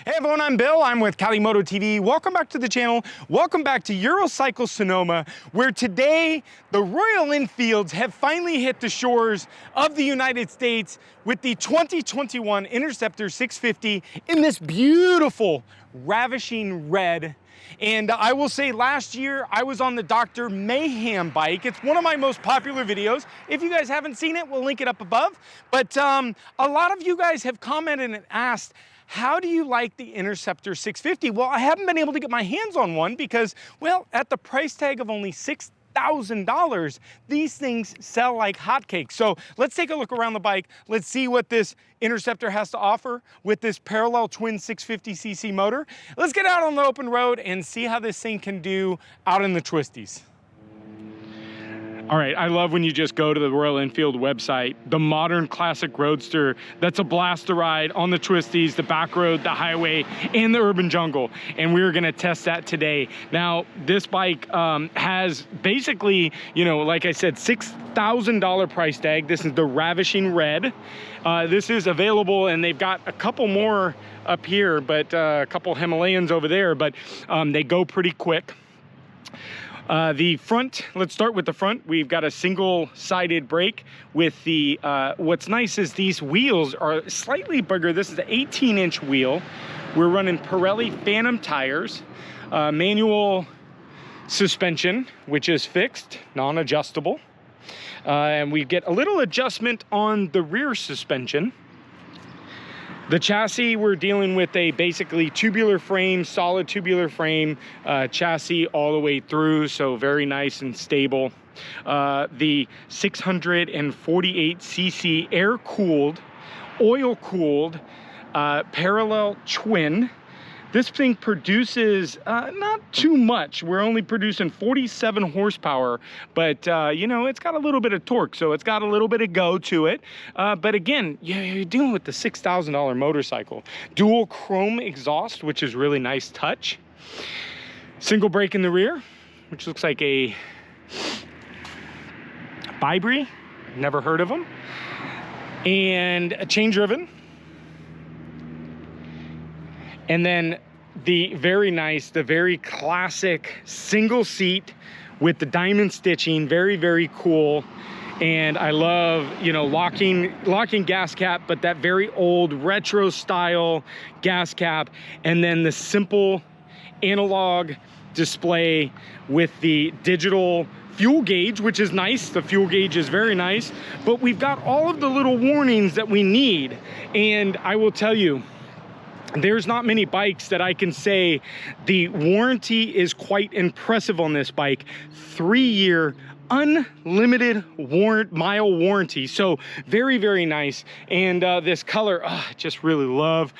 Hey everyone, I'm Bill. I'm with Cali Moto TV. Welcome back to the channel. Welcome back to Eurocycle Sonoma, where today the Royal Enfields have finally hit the shores of the United States with the 2021 Interceptor 650 in this beautiful, ravishing red. And I will say last year I was on the Dr. Mayhem bike. It's one of my most popular videos. If you guys haven't seen it, we'll link it up above. But a lot of you guys have commented and asked, how do you like the Interceptor 650? Well, I haven't been able to get my hands on one because, well, at the price tag of only $6,000, these things sell like hotcakes. So let's take a look around the bike. Let's see what this Interceptor has to offer with this parallel twin 650cc motor. Let's get out on the open road and see how this thing can do out in the twisties. All right, I love when you just go to the Royal Enfield website, the modern classic roadster that's a blast to ride on the twisties, the back road, the highway, and the urban jungle. And we're gonna test that today. Now, this bike has basically, you know, like I said, $6,000 price tag. This is the Ravishing Red. This is available, and they've got a couple more up here, but a couple Himalayans over there, but they go pretty quick. The front, let's start with the front. We've got a single-sided brake with the, what's nice is these wheels are slightly bigger. This is an 18-inch wheel. We're running Pirelli Phantom tires, manual suspension, which is fixed, non-adjustable. And we get a little adjustment on the rear suspension. The chassis, we're dealing with a basically tubular frame, solid tubular frame chassis all the way through, so very nice and stable. The 648cc air-cooled, oil-cooled, parallel twin. This thing produces not too much. We're only producing 47 horsepower, but you know, it's got a little bit of torque, so it's got a little bit of go to it. But again, you're dealing with the $6,000 motorcycle. Dual chrome exhaust, which is really nice touch. Single brake in the rear, which looks like a Vibri, never heard of them. And a chain driven. And then the very nice, the very classic single seat with the diamond stitching, very, very cool. And I love, you know, locking gas cap, but that very old retro style gas cap. And then the simple analog display with the digital fuel gauge, which is nice. The fuel gauge is very nice, but we've got all of the little warnings that we need. And I will tell you, there's not many bikes that I can say the warranty is quite impressive on this bike. 3-year unlimited mile warranty. So very, very nice. And this color, I just really love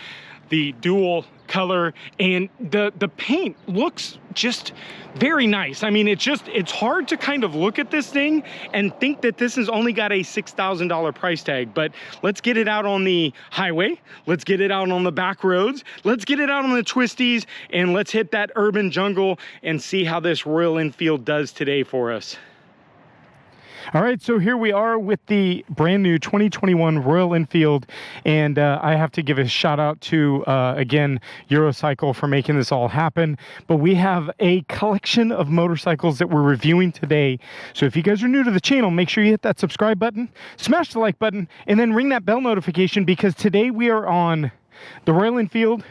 the dual color, and the paint looks just very nice. I mean, it's hard to kind of look at this thing and think that this has only got a $6,000 price tag, but let's get it out on the highway, let's get it out on the back roads, let's get it out on the twisties, and let's hit that urban jungle and see how this Royal Enfield does today for us. All right, so here we are with the brand new 2021 Royal Enfield, and I have to give a shout out to, again, Eurocycle for making this all happen. But we have a collection of motorcycles that we're reviewing today. So if you guys are new to the channel, make sure you hit that subscribe button, smash the like button, and then ring that bell notification, because today we are on the Royal Enfield,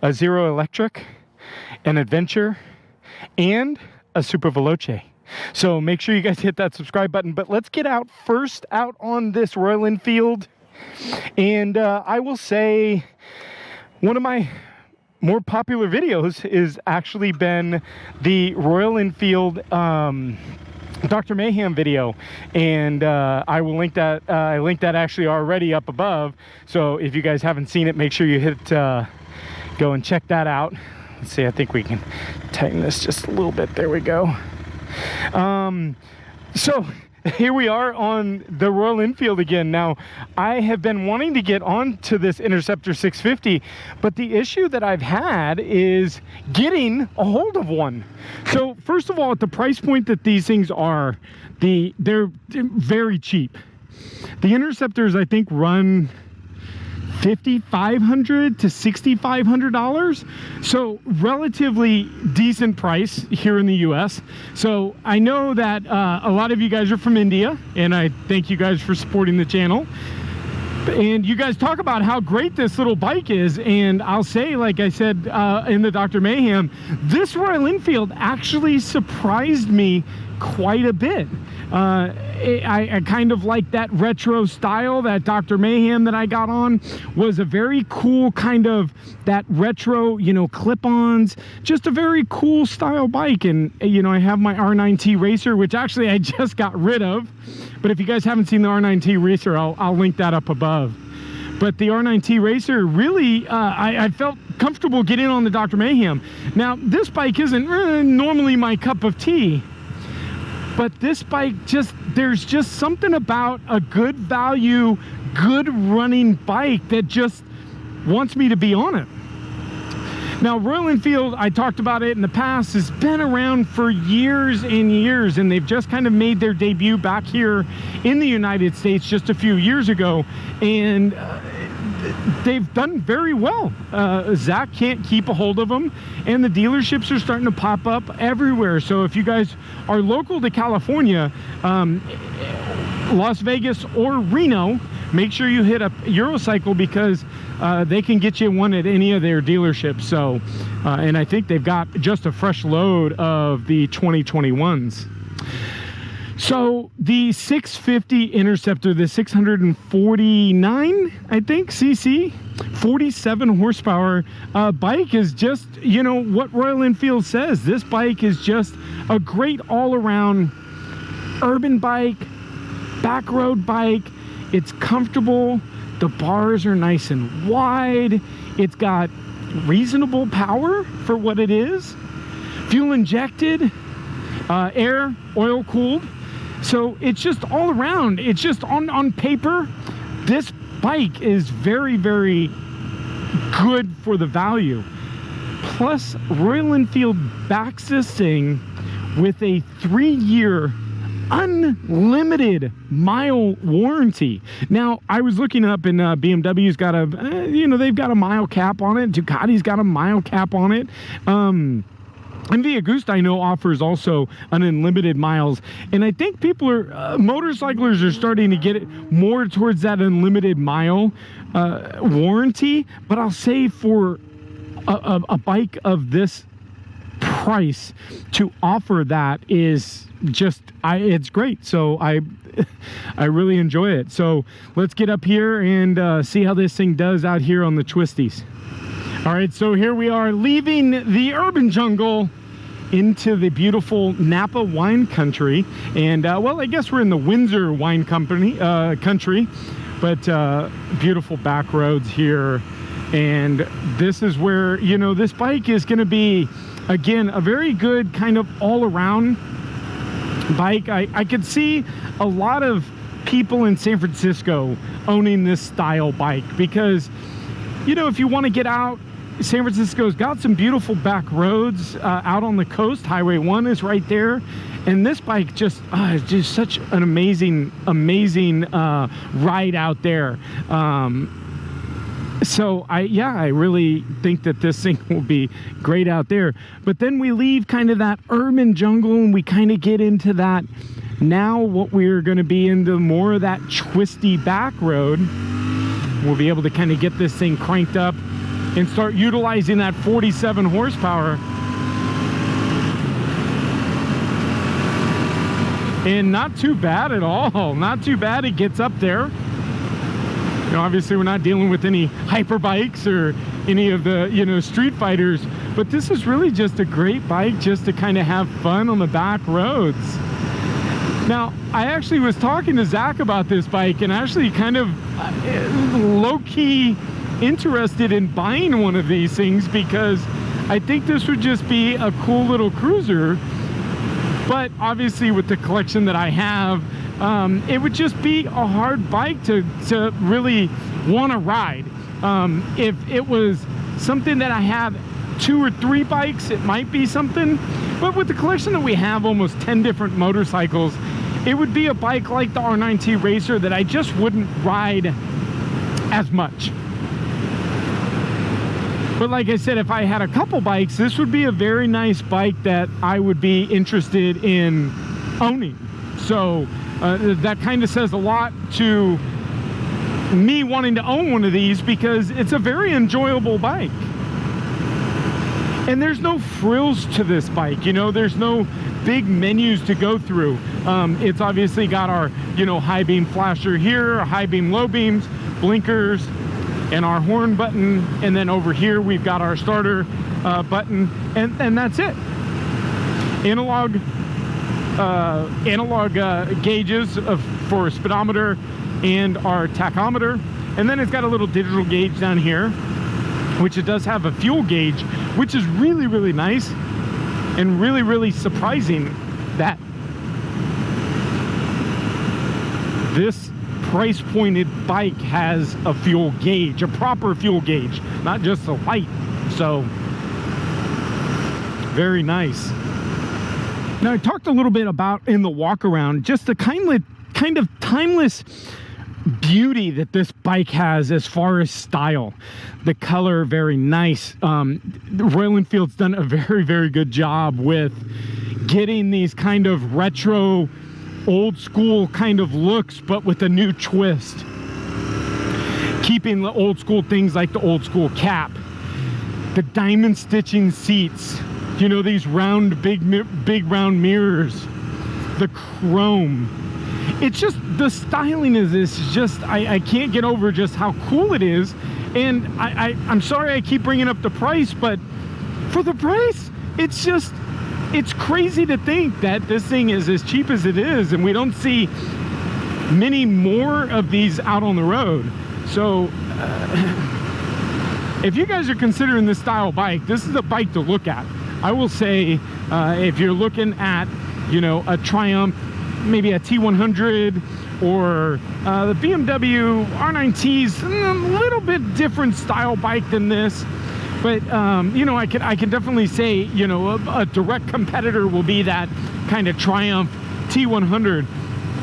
a Zero Electric, an Adventure, and a Super Veloce. So make sure you guys hit that subscribe button. But let's get out first out on this Royal Enfield. And I will say one of my more popular videos is actually been the Royal Enfield Dr. Mayhem video. And I will link that. I linked that actually already up above. So if you guys haven't seen it, make sure you hit go and check that out. Let's see, I think we can tighten this just a little bit. There we go. So here we are on the Royal Enfield again. Now, I have been wanting to get onto this Interceptor 650, but the issue that I've had is getting a hold of one. So first of all, at the price point that these things are, they're very cheap. The Interceptors, I think, run $5,500 to $6,500. So relatively decent price here in the US. So I know that a lot of you guys are from India, and I thank you guys for supporting the channel. And you guys talk about how great this little bike is, and I'll say, like I said in the Dr. Mayhem, this Royal Enfield actually surprised me quite a bit. I kind of like that retro style. That Dr. Mayhem that I got on was a very cool kind of that retro, you know, clip-ons, just a very cool style bike. And you know, I have my R9T Racer, which actually I just got rid of, but if you guys haven't seen the R9T Racer, I'll link that up above. But the R9T Racer, really, I felt comfortable getting on the Dr. Mayhem. Now, this bike isn't normally my cup of tea, but this bike, there's just something about a good value, good running bike that just wants me to be on it. Now, Royal Enfield, I talked about it in the past, has been around for years and years, and they've just kind of made their debut back here in the United States just a few years ago, and they've done very well. Zach can't keep a hold of them, and the dealerships are starting to pop up everywhere. So if you guys are local to California, Las Vegas or Reno, make sure you hit up Eurocycle, because they can get you one at any of their dealerships. So and I think they've got just a fresh load of the 2021s. So the 650 Interceptor, the 649, I think, cc, 47 horsepower bike is just, you know, what Royal Enfield says. This bike is just a great all-around urban bike, back road bike. It's comfortable. The bars are nice and wide. It's got reasonable power for what it is. Fuel injected, air, oil cooled. So it's just all around. It's just on paper, this bike is very, very good for the value. Plus, Royal Enfield backs this thing with a 3-year unlimited mile warranty. Now, I was looking up, and BMW's got a, you know, they've got a mile cap on it. Ducati's got a mile cap on it. MV Agusta, I know, offers also an unlimited miles, and I think people are motorcyclers are starting to get it more towards that unlimited mile warranty. But I'll say for a bike of this price to offer that is just, it's great. So I really enjoy it. So let's get up here and see how this thing does out here on the twisties. All right, so here we are leaving the urban jungle into the beautiful Napa wine country. And well, I guess we're in the Windsor wine country, but beautiful back roads here. And this is where, you know, this bike is going to be, again, a very good kind of all-around bike. I could see a lot of people in San Francisco owning this style bike, because, you know, if you want to get out, San Francisco's got some beautiful back roads out on the coast. Highway 1 is right there, and this bike just is just such an amazing ride out there. So I really think that this thing will be great out there. But then we leave kind of that urban jungle, and we kind of get into that, now what we're going to be into more of that twisty back road. We'll be able to kind of get this thing cranked up and start utilizing that 47 horsepower. And not too bad at all. Not too bad. It gets up there. You know, obviously we're not dealing with any hyper bikes or any of the, you know, street fighters, but this is really just a great bike just to kind of have fun on the back roads. Now, I actually was talking to Zach about this bike, and actually kind of low-key interested in buying one of these things, because I think this would just be a cool little cruiser. But obviously with the collection that I have, it would just be a hard bike to really want to ride. If it was something that I have 2 or 3 bikes, it might be something. But with the collection that we have, almost 10 different motorcycles, it would be a bike like the R9T Racer that I just wouldn't ride as much. But like I said, if I had a couple bikes, this would be a very nice bike that I would be interested in owning. So that kind of says a lot to me wanting to own one of these, because it's a very enjoyable bike. And there's no frills to this bike, you know, there's no big menus to go through. It's obviously got our, you know, high beam flasher here, our high beam, low beams, blinkers, and our horn button. And then over here we've got our starter button, and that's it. Analog gauges for speedometer and our tachometer. And then it's got a little digital gauge down here, which it does have a fuel gauge, which is really, really nice, and really, really surprising that this price pointed bike has a fuel gauge, a proper fuel gauge, not just a light. So very nice. Now I talked a little bit about in the walk around just the kind of timeless beauty that this bike has as far as style. The color, very nice. Royal Enfield's done a very, very good job with getting these kind of retro, old school kind of looks, but with a new twist. Keeping the old school things like the old school cap, the diamond stitching seats, you know, these round, big round mirrors, the chrome. It's just, the styling of this is just, I can't get over just how cool it is. And I'm sorry I keep bringing up the price, but for the price, it's just, it's crazy to think that this thing is as cheap as it is, and we don't see many more of these out on the road. So if you guys are considering this style bike, this is a bike to look at. I will say, if you're looking at, you know, a Triumph, maybe a T100, or the BMW R9T's, a little bit different style bike than this. But you know, I can definitely say, you know, a direct competitor will be that kind of Triumph T100.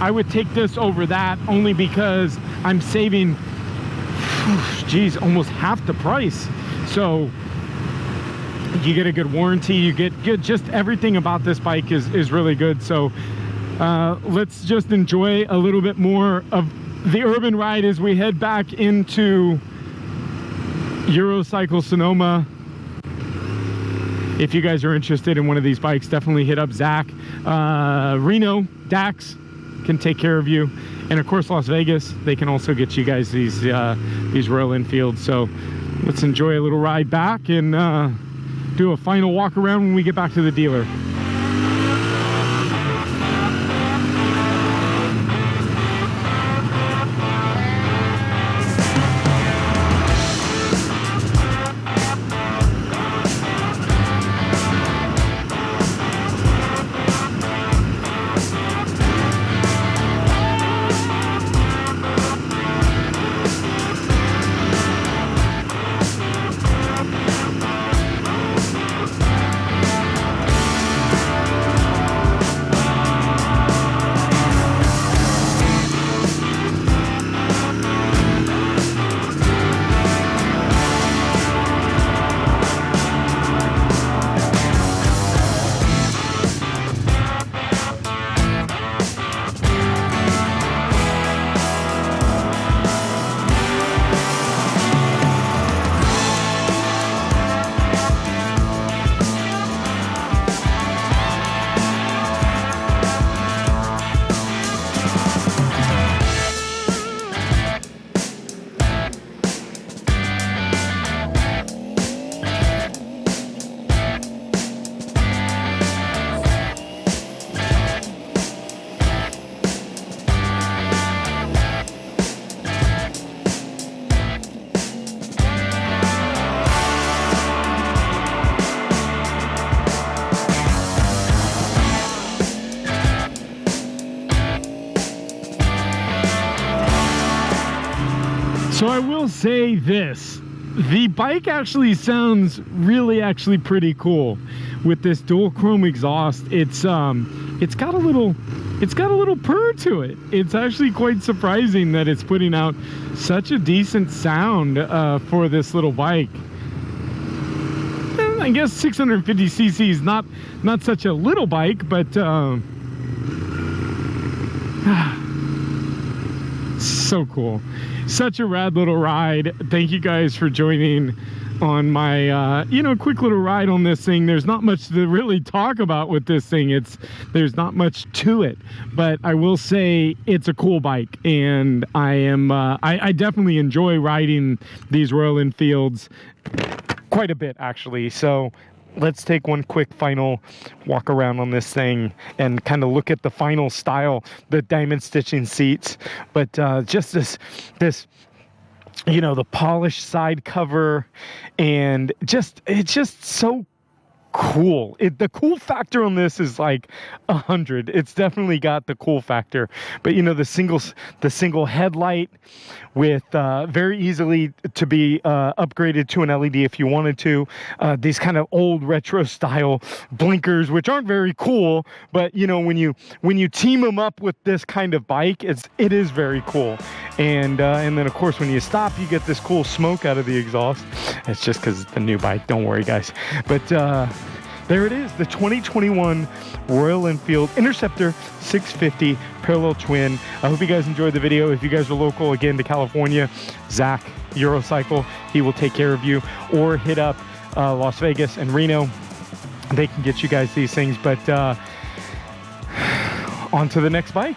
I would take this over that, only because I'm saving, geez, almost half the price. So you get a good warranty, you get good, just everything about this bike is really good. So let's just enjoy a little bit more of the urban ride as we head back into Eurocycle Sonoma. If you guys are interested in one of these bikes, definitely hit up Zach. Reno, Dax can take care of you, and of course Las Vegas, they can also get you guys these Royal Enfields. So let's enjoy a little ride back and do a final walk around when we get back to the dealer. So I will say this, the bike actually sounds really pretty cool with this dual chrome exhaust. It's got a little purr to it. It's actually quite surprising that it's putting out such a decent sound for this little bike. I guess 650cc is not such a little bike, but so cool. Such a rad little ride. Thank you guys for joining on my you know, quick little ride on this thing. There's not much to really talk about with this thing. There's not much to it, but I will say it's a cool bike, and I definitely enjoy riding these Royal Enfields quite a bit, actually. So let's take one quick final walk around on this thing and kind of look at the final style, the diamond stitching seats, but just this, you know, the polished side cover, and it's just so cool. The cool factor on this is like 100. It's definitely got the cool factor. But you know, the single headlight with very easily to be upgraded to an LED if you wanted to. These kind of old retro style blinkers, which aren't very cool, but you know, when you team them up with this kind of bike, it is very cool. And then of course when you stop, you get this cool smoke out of the exhaust. It's just because it's the new bike, don't worry guys. But there it is, the 2021 Royal Enfield Interceptor 650 parallel twin. I hope you guys enjoyed the video. If you guys are local again to California, Zach Eurocycle, he will take care of you, or hit up Las Vegas and Reno. They can get you guys these things. But on to the next bike.